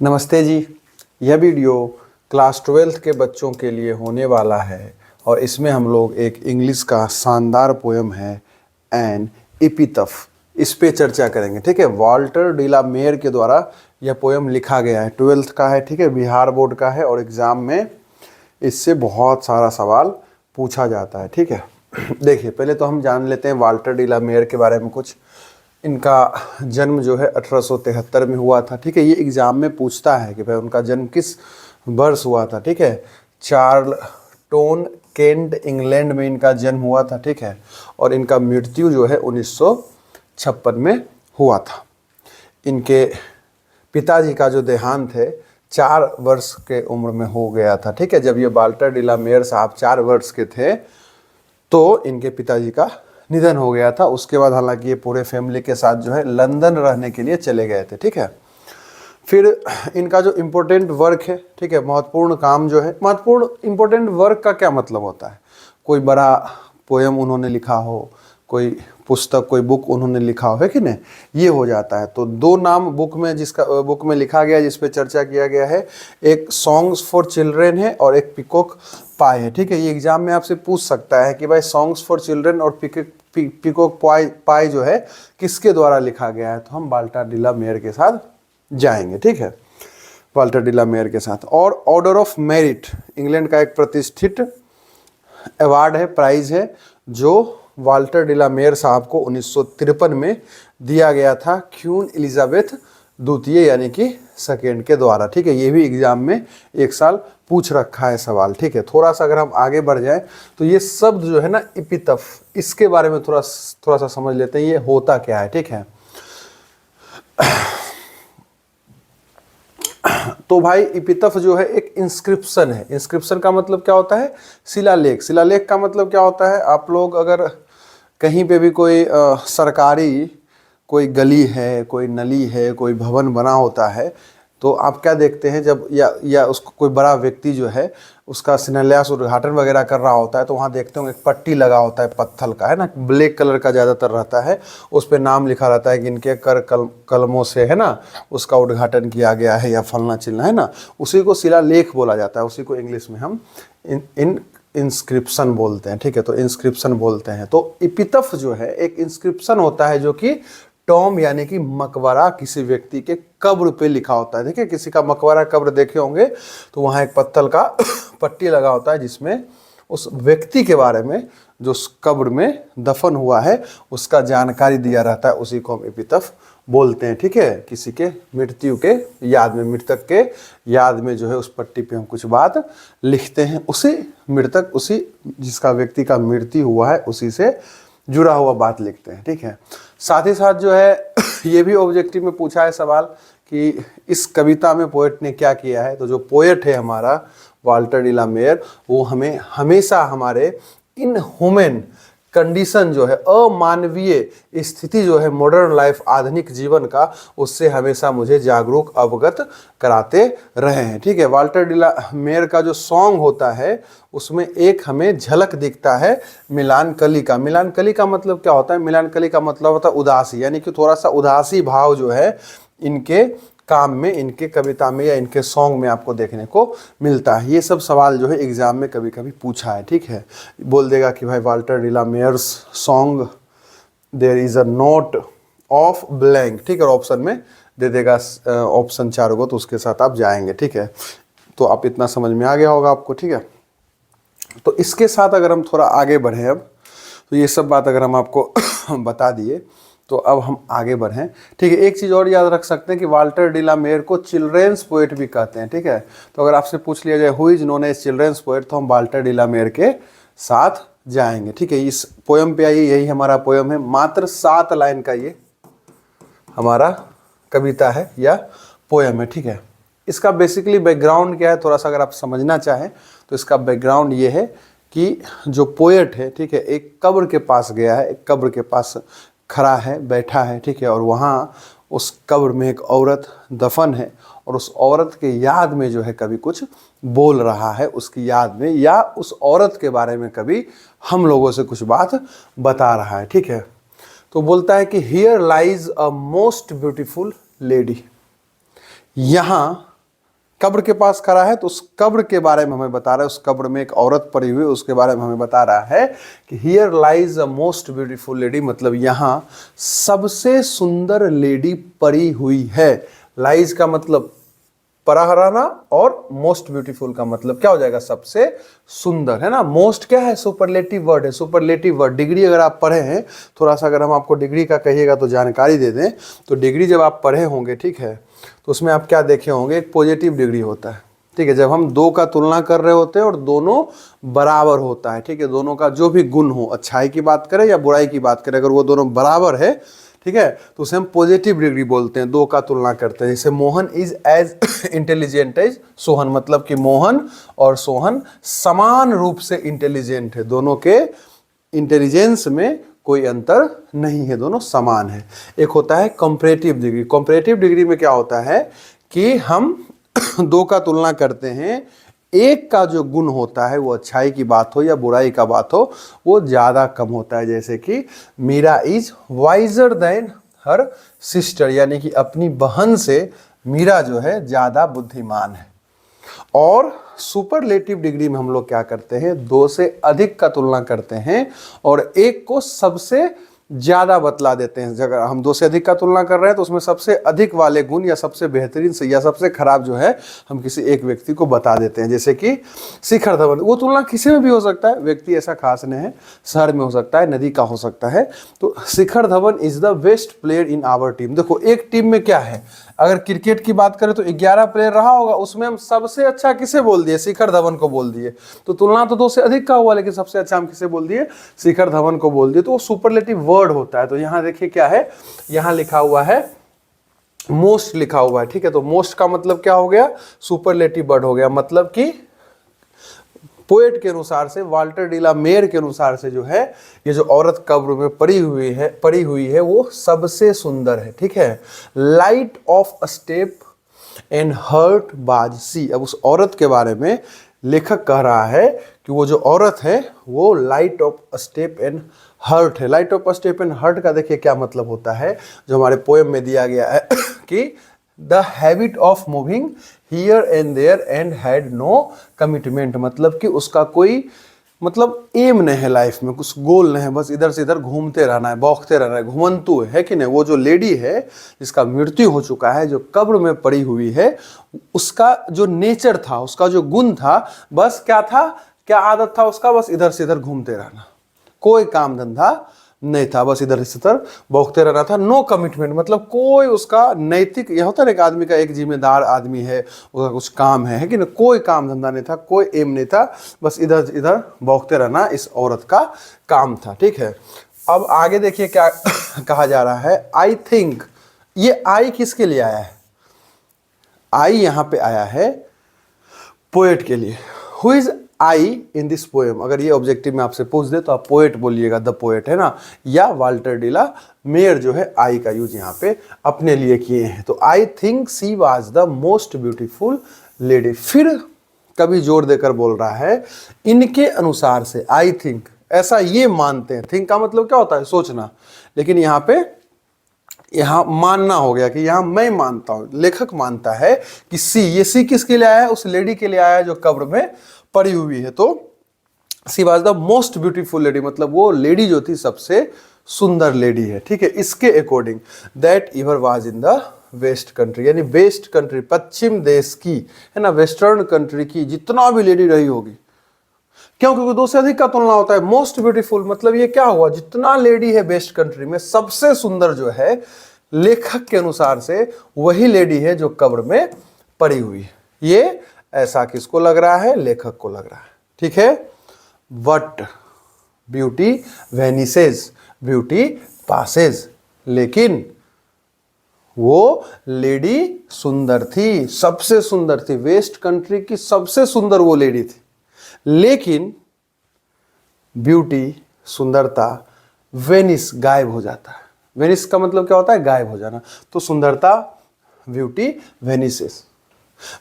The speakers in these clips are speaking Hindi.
नमस्ते जी। यह वीडियो क्लास 12th के बच्चों के लिए होने वाला है और इसमें हम लोग एक इंग्लिश का शानदार पोयम है एन एपितफ, इस पे चर्चा करेंगे। ठीक है, वाल्टर डी ला मेयर के द्वारा यह पोयम लिखा गया है। 12th का है, ठीक है, बिहार बोर्ड का है और एग्ज़ाम में इससे बहुत सारा सवाल पूछा जाता है। ठीक है, देखिए पहले तो हम जान लेते हैं वाल्टर डी ला मेयर के बारे में कुछ। इनका जन्म जो है 1873 में हुआ था। ठीक है, ये एग्ज़ाम में पूछता है कि भाई उनका जन्म किस वर्ष हुआ था। ठीक है, चार्लटन केंट इंग्लैंड में इनका जन्म हुआ था। ठीक है, और इनका मृत्यु जो है 1956 में हुआ था। इनके पिताजी का जो देहांत है 4 वर्ष के उम्र में हो गया था। ठीक है, जब ये वाल्टर डी ला मेयर साहब 4 वर्ष के थे तो इनके पिताजी का निधन हो गया था। उसके बाद हालांकि ये पूरे फैमिली के साथ जो है लंदन रहने के लिए चले गए थे। ठीक है, फिर इनका जो इम्पोर्टेंट वर्क है, ठीक है, महत्वपूर्ण काम जो है, महत्वपूर्ण इम्पोर्टेंट वर्क का क्या मतलब होता है? कोई बड़ा पोयम उन्होंने लिखा हो, कोई पुस्तक, कोई बुक उन्होंने लिखा हो, है कि नहीं, ये हो जाता है। तो 2 नाम बुक में लिखा गया जिस पे चर्चा किया गया है, एक सॉन्ग्स फॉर चिल्ड्रेन है और एक पिकॉक पाई है। ठीक है, ये एग्जाम में आपसे पूछ सकता है कि भाई सॉन्ग्स फॉर चिल्ड्रेन और पिकॉक पाई जो है किसके द्वारा लिखा गया है? तो हम वाल्टर डी ला मेयर के साथ जाएंगे। ठीक है, वाल्टर डी ला मेयर के साथ। और ऑर्डर ऑफ मेरिट इंग्लैंड का एक प्रतिष्ठित अवार्ड है, प्राइज है, जो वाल्टर डी ला मेयर साहब को 1953 में दिया गया था क्वीन एलिजाबेथ द्वितीय यानी कि सेकेंड के द्वारा। ठीक है, ये भी एग्जाम में एक साल पूछ रखा है सवाल। ठीक है, थोड़ा सा अगर हम आगे बढ़ जाएं तो ये शब्द जो है ना एपितफ, इसके बारे में थोड़ा सा समझ लेते हैं, ये होता क्या है। ठीक है, तो भाई एपितफ जो है एक इंस्क्रिप्शन है। इंस्क्रिप्शन का मतलब क्या होता है? शिलालेख। शिलालेख का मतलब क्या होता है? आप लोग अगर कहीं पे भी कोई सरकारी कोई गली है, कोई नली है, कोई भवन बना होता है तो आप क्या देखते हैं, जब या उसको कोई बड़ा व्यक्ति जो है उसका शिलान्यास उद्घाटन वगैरह कर रहा होता है तो वहाँ देखते होंगे एक पट्टी लगा होता है पत्थर का, है ना, ब्लैक कलर का ज़्यादातर रहता है, उस पर नाम लिखा रहता है कि इनके कलमों से, है ना, उसका उद्घाटन किया गया है या फलना चिलना, है ना, उसी को शिलालेख बोला जाता है। उसी को इंग्लिश में हम इंस्क्रिप्शन बोलते हैं। ठीक है, तो इंस्क्रिप्शन बोलते हैं। तो एपितफ जो है एक इंस्क्रिप्शन होता है जो कि टॉम यानी कि मकबरा किसी व्यक्ति के कब्र पे लिखा होता है। देखिए किसी का मकबरा कब्र देखे होंगे तो वहाँ एक पत्थर का पट्टी लगा होता है जिसमें उस व्यक्ति के बारे में जो उस कब्र में दफन हुआ है उसका जानकारी दिया रहता है, उसी को हम एपितफ बोलते हैं। ठीक है, किसी के मृत्यु के याद में, मृतक के याद में जो है उस पट्टी पे हम कुछ बात लिखते हैं, उसी मृतक, उसी जिसका व्यक्ति का मृत्यु हुआ है उसी से जुड़ा हुआ बात लिखते हैं। ठीक है, साथ ही साथ जो है ये भी ऑब्जेक्टिव में पूछा है सवाल कि इस कविता में पोएट ने क्या किया है। तो जो पोएट है हमारा वाल्टर डी ला मेयर, वो हमें हमेशा हमारे इनह्यूमन कंडीशन जो है, अमानवीय स्थिति जो है, मॉडर्न लाइफ, आधुनिक जीवन का, उससे हमेशा मुझे जागरूक अवगत कराते रहे हैं। ठीक है, वाल्टर डी ला मेयर का जो सॉन्ग होता है उसमें एक हमें झलक दिखता है मिलानकली का। मिलानकली का मतलब क्या होता है? मिलानकली का मतलब होता है उदासी, यानी कि थोड़ा सा उदासी भाव जो है इनके काम में, इनके कविता में या इनके सॉन्ग में आपको देखने को मिलता है। ये सब सवाल जो है एग्जाम में कभी कभी पूछा है। ठीक है, बोल देगा कि भाई Walter de la Mare's song there is a note of blank. ठीक है, और ऑप्शन में दे देगा ऑप्शन 4 को, तो उसके साथ आप जाएंगे। ठीक है, तो आप इतना समझ में आ गया होगा आपको। ठीक है, तो इसके साथ अगर हम थोड़ा आगे बढ़ें अब, तो ये सब बात अगर हम आपको बता दिए तो अब हम आगे बढ़ें। ठीक है, एक चीज़ और याद रख सकते हैं कि वाल्टर डी ला मेयर को चिल्ड्रेंस पोएट भी कहते हैं। ठीक है, तो अगर आपसे पूछ लिया जाए who is known as children's poet, तो हम वाल्टर डी ला मेयर के साथ जाएंगे। ठीक है, इस पोयम पे आइए, यही हमारा पोयम है, मात्र 7 लाइन का ये हमारा कविता है या पोयम है। ठीक है, इसका बेसिकली बैकग्राउंड क्या है, थोड़ा सा अगर आप समझना चाहें तो इसका बैकग्राउंड ये है कि जो पोएट है, ठीक है, एक कब्र के पास गया है, एक कब्र के पास खड़ा है, बैठा है। ठीक है, और वहाँ उस कब्र में एक औरत दफन है और उस औरत के याद में जो है कभी कुछ बोल रहा है, उसकी याद में, या उस औरत के बारे में कभी हम लोगों से कुछ बात बता रहा है। ठीक है, तो बोलता है कि here lies a most beautiful lady, यहाँ कब्र के पास खड़ा है तो उस कब्र के बारे में हमें बता रहा है, उस कब्र में एक औरत पड़ी हुई, उसके बारे में हमें बता रहा है कि here lies a most beautiful lady, मतलब यहाँ सबसे सुंदर लेडी पड़ी हुई है। लाइज का मतलब पड़ा रहना और मोस्ट ब्यूटीफुल का मतलब क्या हो जाएगा, सबसे सुंदर, है ना। मोस्ट क्या है, सुपरलेटिव वर्ड है, सुपरलेटिव वर्ड। डिग्री अगर आप पढ़े हैं, थोड़ा सा अगर हम आपको डिग्री का कहिएगा तो जानकारी दे दें, तो डिग्री जब आप पढ़े होंगे, ठीक है, तो उसमें आप क्या देखे होंगे, एक पॉजिटिव डिग्री होता है, ठीक है, जब हम दो का तुलना कर रहे होते हैं और दोनों बराबर होता है, ठीक है, दोनों का जो भी गुण हो, अच्छाई की बात करें या बुराई की बात करें, अगर वो दोनों बराबर है, ठीक है, तो उसे हम पॉजिटिव डिग्री बोलते हैं, दो का तुलना करते हैं। जैसे Mohan is as intelligent as Sohan, मतलब कि मोहन और सोहन समान रूप से इंटेलिजेंट है, दोनों के इंटेलिजेंस में कोई अंतर नहीं है, दोनों समान है। एक होता है कंपैरेटिव डिग्री। कंपैरेटिव डिग्री में क्या होता है कि हम दो का तुलना करते हैं, एक का जो गुण होता है वो अच्छाई की बात हो या बुराई का बात हो, वो ज़्यादा कम होता है। जैसे कि Meera is wiser than her sister, यानी कि अपनी बहन से मीरा जो है ज़्यादा बुद्धिमान है। और सुपरलेटिव डिग्री में हम लोग क्या करते हैं, दो से अधिक का तुलना करते हैं और एक को सबसे ज़्यादा बतला देते हैं। अगर हम दो से अधिक का तुलना कर रहे हैं तो उसमें सबसे अधिक वाले गुण या सबसे बेहतरीन से या सबसे खराब जो है हम किसी एक व्यक्ति को बता देते हैं। जैसे कि शिखर धवन, वो तुलना किसी में भी हो सकता है, व्यक्ति ऐसा खास नहीं है, शहर में हो सकता है, नदी का हो सकता है। तो Shikhar Dhawan is the best player in our team. देखो एक टीम में क्या है, अगर क्रिकेट की बात करें तो 11 प्लेयर रहा होगा, उसमें हम सबसे अच्छा किसे बोल दिए, शिखर धवन को बोल दिए। तो तुलना तो दो से अधिक का हुआ, लेकिन सबसे अच्छा हम किसे बोल दिए, शिखर धवन को बोल दिए। तो वो सुपरलेटिव वर्ड होता है। तो यहाँ देखिए क्या है, यहाँ लिखा हुआ है मोस्ट लिखा हुआ है, ठीक है। तो मोस्ट का मतलब क्या हो गया, सुपरलेटिव वर्ड हो गया। मतलब कि पोएट के अनुसार से, वाल्टर डिला मेयर के अनुसार से जो है, ये जो औरत कब्र में पड़ी हुई है वो सबसे सुंदर है, ठीक है। Light of a step and heart was she. अब उस औरत के बारे में लेखक कह रहा है कि वो जो औरत है वो light of a step and hurt है। Light of a step and hurt का देखिए क्या मतलब होता है, जो हमारे पोएम में दिया गया है कि the habit of moving here and there and had no commitment, मतलब कि उसका कोई मतलब एम नहीं है लाइफ में, कुछ गोल नहीं है, बस इधर से इधर घूमते रहना है, बौखते रहना है, घुमंतु है कि नहीं। वो जो लेडी है जिसका मृत्यु हो चुका है, जो कब्र में पड़ी हुई है, उसका जो नेचर था, उसका जो गुण था, बस क्या था, क्या आदत था उसका, बस इधर से इधर घूमते रहना, कोई काम धंधा नहीं था, बस इधर से इधर बौखते रहना था। नो कमिटमेंट मतलब कोई उसका नैतिक, यह होता है एक आदमी का, एक जिम्मेदार आदमी है, उसका कुछ काम है कि नहीं, कोई काम धंधा नहीं था, कोई एम नहीं था, बस इधर इधर बौखते रहना इस औरत का काम था, ठीक है। अब आगे देखिए क्या कहा जा रहा है, आई थिंक। ये आई किसके लिए आया है, आई यहाँ पे आया है पोएट के लिए। Who is I in this poem, अगर ये ऑब्जेक्टिव में आपसे पूछ दे तो आप पोएट बोलिएगा, द पोएट, है ना। या वाल्टर डिला मेयर जो है आई का यूज यहाँ पे अपने लिए किए हैं। तो I think she was the most beautiful lady. फिर कभी जोर देकर बोल रहा है इनके अनुसार से, आई थिंक, ऐसा ये मानते हैं। थिंक का मतलब क्या होता है, सोचना, लेकिन यहाँ पे यहाँ मानना हो गया कि यहाँ मैं मानता हूं, लेखक मानता है कि सी, ये सी किसके लिए आया है, उस लेडी के लिए आया है जो कब्र में पड़ी हुई है। तो she was the most beautiful lady, मतलब वो लेडी जो थी सबसे सुंदर लेडी है, ठीक है। इसके according that ever was in the west country, यानी वेस्ट कंट्री, पश्चिम देश की, है ना, वेस्टर्न कंट्री की जितना भी लेडी रही होगी, क्यों, क्योंकि दो से अधिक का तुलना होता है। मोस्ट ब्यूटीफुल मतलब ये क्या हुआ, जितना लेडी है वेस्ट कंट्री में, सबसे सुंदर जो है लेखक के अनुसार से वही लेडी है जो कब्र में पड़ी हुई है। ये ऐसा किसको लग रहा है, लेखक को लग रहा है, ठीक है। बट ब्यूटी वेनिसेज, ब्यूटी पासेज, लेकिन वो लेडी सुंदर थी, सबसे सुंदर थी, वेस्ट कंट्री की सबसे सुंदर वो लेडी थी, लेकिन ब्यूटी, सुंदरता, वेनिस, गायब हो जाता है। वेनिस का मतलब क्या होता है, गायब हो जाना। तो सुंदरता, ब्यूटी वेनिसेस,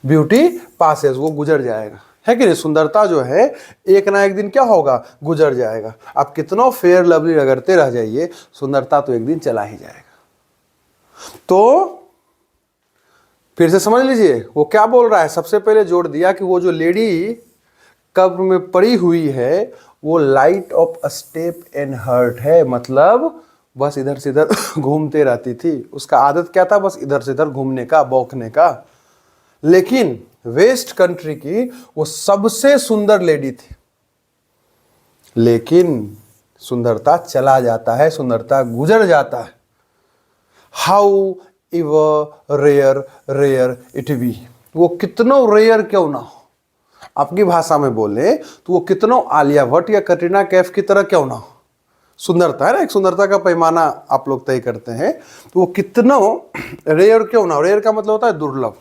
ब्यूटी पासेस, वो गुजर जाएगा, है कि नहीं। सुंदरता जो है एक ना एक दिन क्या होगा, गुजर जाएगा। आप कितना फेयर लवली रगड़ते रह जाइए, सुंदरता तो एक दिन चला ही जाएगा। तो फिर से समझ लीजिए वो क्या बोल रहा है। सबसे पहले जोड़ दिया कि वो जो लेडी कब्र में पड़ी हुई है वो light of a step and hurt है, मतलब बस इधर से इधर घूमते रहती थी। उसका आदत क्या था? बस इधर से इधर घूमने का, बौखने का। लेकिन वेस्ट कंट्री की वो सबसे सुंदर लेडी थी, लेकिन सुंदरता चला जाता है, सुंदरता गुजर जाता है। However rare rare it be, वो कितनों रेयर क्यों ना हो, आपकी भाषा में बोले तो वो कितनों आलिया भट्ट या कटरीना कैफ की तरह क्यों ना हो। सुंदरता है ना, एक सुंदरता का पैमाना आप लोग तय करते हैं, तो वो कितनों रेयर क्यों ना हो। रेयर का मतलब होता है दुर्लभ,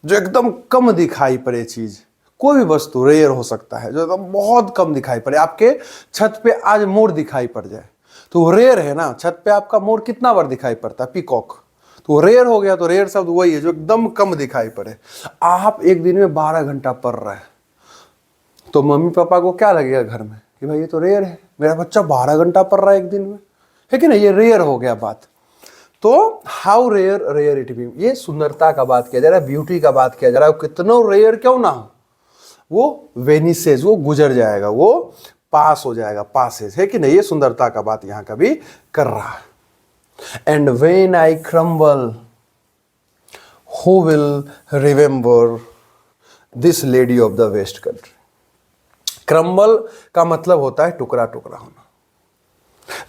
जो एकदम कम दिखाई पड़े चीज। कोई भी वस्तु रेयर हो सकता है जो एकदम बहुत कम दिखाई पड़े। आपके छत पे आज मोर दिखाई पड़ जाए तो वो रेयर है ना। छत पे आपका मोर कितना बार दिखाई पड़ता है? पीकॉक, तो वो रेयर हो गया। तो रेयर शब्द वही है जो एकदम कम दिखाई पड़े। आप एक दिन में 12 घंटा पढ़ रहे हैं तो मम्मी पापा को क्या लगेगा घर में कि भाई ये तो रेयर है, मेरा बच्चा 12 घंटा पढ़ रहा है एक दिन में, है कि नहीं? ये रेयर हो गया बात। तो how rare rare it be, ये सुंदरता का बात किया जा रहा है, ब्यूटी का बात किया जा रहा है। कितनों रेयर क्यों ना हो, वो वेनिसेज, वो गुजर जाएगा, वो पास हो जाएगा, पासेज, है कि नहीं? ये सुंदरता का बात यहां कभी कर रहा है। And when I crumble who will remember this lady of the west country. Crumble का मतलब होता है टुकड़ा टुकड़ा होना,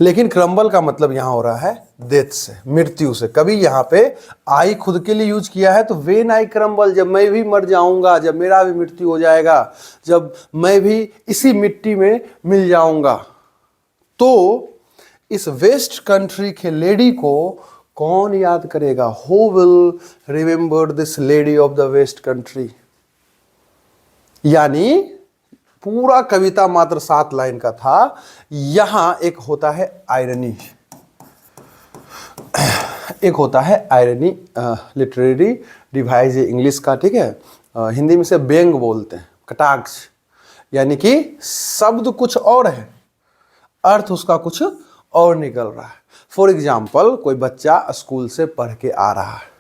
लेकिन क्रम्बल का मतलब यहां हो रहा है डेथ से, मृत्यु से। कभी यहां पे आई खुद के लिए यूज किया है, तो व्हेन आई क्रम्बल, जब मैं भी मर जाऊंगा, जब मेरा भी मृत्यु हो जाएगा, जब मैं भी इसी मिट्टी में मिल जाऊंगा, तो इस वेस्ट कंट्री के लेडी को कौन याद करेगा? Who will remember this lady of the west country. यानी पूरा कविता मात्र 7 लाइन का था। यहां एक होता है आयरनी, एक होता है आयरनी, लिटरेरी डिवाइस इंग्लिश का, ठीक है। हिंदी में से व्यंग बोलते हैं, कटाक्ष, यानी कि शब्द कुछ और है, अर्थ उसका कुछ और निकल रहा है। फॉर एग्जाम्पल, कोई बच्चा स्कूल से पढ़ के आ रहा है,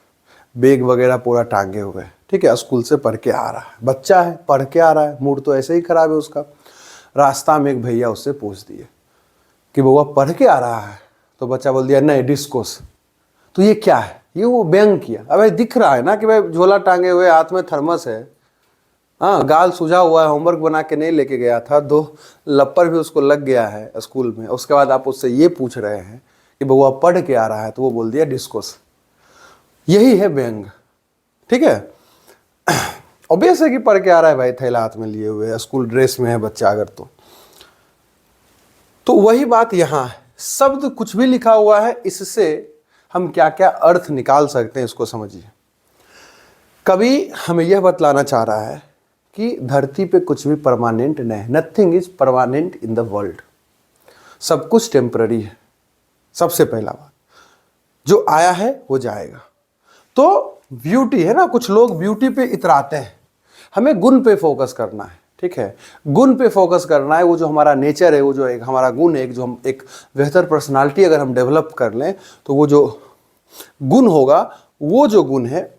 बैग वगैरह पूरा टांगे हुए, ठीक है, स्कूल से पढ़ के आ रहा है, बच्चा है, पढ़ के आ रहा है, मूड तो ऐसे ही खराब है उसका। रास्ता में एक भैया उससे पूछ दिए कि बउआ पढ़ के आ रहा है, तो बच्चा बोल दिया नहीं, डिस्कोस। तो ये क्या है? ये वो व्यंग किया। अब दिख रहा है ना कि भाई झोला टांगे हुए, हाथ में थर्मस है, हाँ, गाल सूझा हुआ है, होमवर्क बना के नहीं लेके गया था, 2 लप्पर भी उसको लग गया है स्कूल में। उसके बाद आप उससे ये पूछ रहे हैं कि बउआ पढ़ के आ रहा है, तो वो बोल दिया डिस्कोस। यही है व्यंग, ठीक है। ऑब्वियस है कि पढ़ के आ रहा है भाई, थैला हाथ में लिए हुए, स्कूल ड्रेस में है बच्चा अगर, तो वही बात यहां है। शब्द कुछ भी लिखा हुआ है, इससे हम क्या क्या अर्थ निकाल सकते हैं, इसको समझिए। कवि हमें यह बतलाना चाह रहा है कि धरती पे कुछ भी परमानेंट नहीं है, nothing is permanent in the world, सब कुछ टेम्पररी है। सबसे पहला बात, जो आया है वो जाएगा। तो ब्यूटी है ना, कुछ लोग ब्यूटी पे इतराते हैं, हमें गुण पे फोकस करना है, ठीक है, गुण पे फोकस करना है। वो जो हमारा नेचर है, वो जो एक हमारा गुण है, जो हम एक बेहतर पर्सनालिटी अगर हम डेवलप कर लें, तो वो जो गुण होगा, वो जो गुण है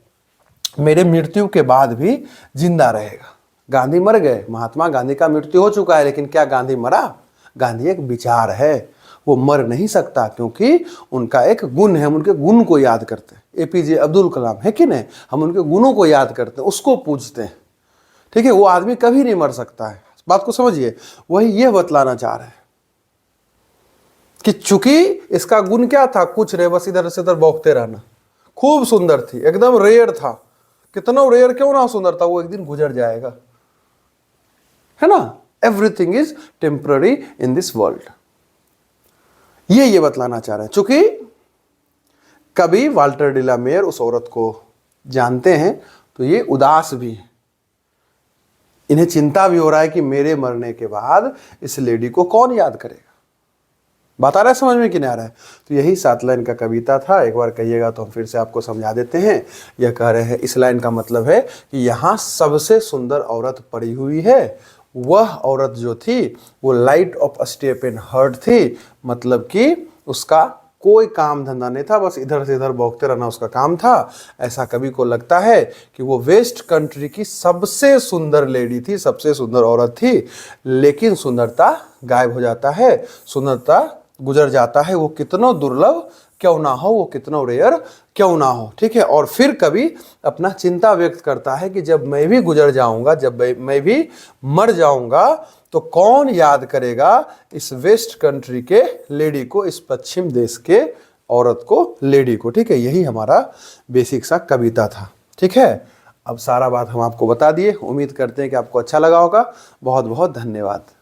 मेरे मृत्यु के बाद भी जिंदा रहेगा। गांधी मर गए, महात्मा गांधी का मृत्यु हो चुका है, लेकिन क्या गांधी मरा? गांधी एक विचार है, वो मर नहीं सकता, क्योंकि उनका एक गुण है, हम उनके गुण को याद करते हैं। एपीजे अब्दुल कलाम, है कि नहीं, हम उनके गुणों को याद करते हैं, उसको पूजते हैं, ठीक है। वो आदमी कभी नहीं मर सकता है, बात को समझिए। वही ये बतलाना चाह रहे हैं कि चूंकि इसका गुण क्या था, कुछ रहे, बस इधर से उधर बौखते रहना। खूब सुंदर थी, एकदम रेयर था, कितना रेयर क्यों ना सुंदर था, वो एक दिन गुजर जाएगा, है ना। Everything is temporary in this world, ये बतलाना चाह रहे हैं। चूंकि कभी वाल्टर डिलामेयर उस औरत को जानते हैं, तो ये उदास भी है, इन्हें चिंता भी हो रहा है कि मेरे मरने के बाद इस लेडी को कौन याद करेगा। बात आ रहा है समझ में कि नहीं आ रहा है? तो यही 7 लाइन का कविता था। एक बार कहिएगा तो हम फिर से आपको समझा देते हैं। यह कह रहे हैं, इस लाइन का मतलब है कि यहाँ सबसे सुंदर औरत पड़ी हुई है। वह औरत जो थी वो light of a step and heart थी, मतलब कि उसका कोई काम धंधा नहीं था, बस इधर से इधर भौंकते रहना उसका काम था। ऐसा कवि को लगता है कि वो वेस्ट कंट्री की सबसे सुंदर लेडी थी, सबसे सुंदर औरत थी, लेकिन सुंदरता गायब हो जाता है, सुंदरता गुजर जाता है, वो कितना दुर्लभ क्यों ना हो, वो कितना रेयर क्यों ना हो। ठीक है, और फिर कभी अपना चिंता व्यक्त करता है कि जब मैं भी गुजर जाऊंगा, जब मैं भी मर जाऊंगा, तो कौन याद करेगा इस वेस्ट कंट्री के लेडी को, इस पश्चिम देश के औरत को, लेडी को। ठीक है, यही हमारा बेसिक सा कविता था। ठीक है, अब सारा बात हम आपको बता दिए, उम्मीद करते हैं कि आपको अच्छा लगा होगा। बहुत बहुत धन्यवाद।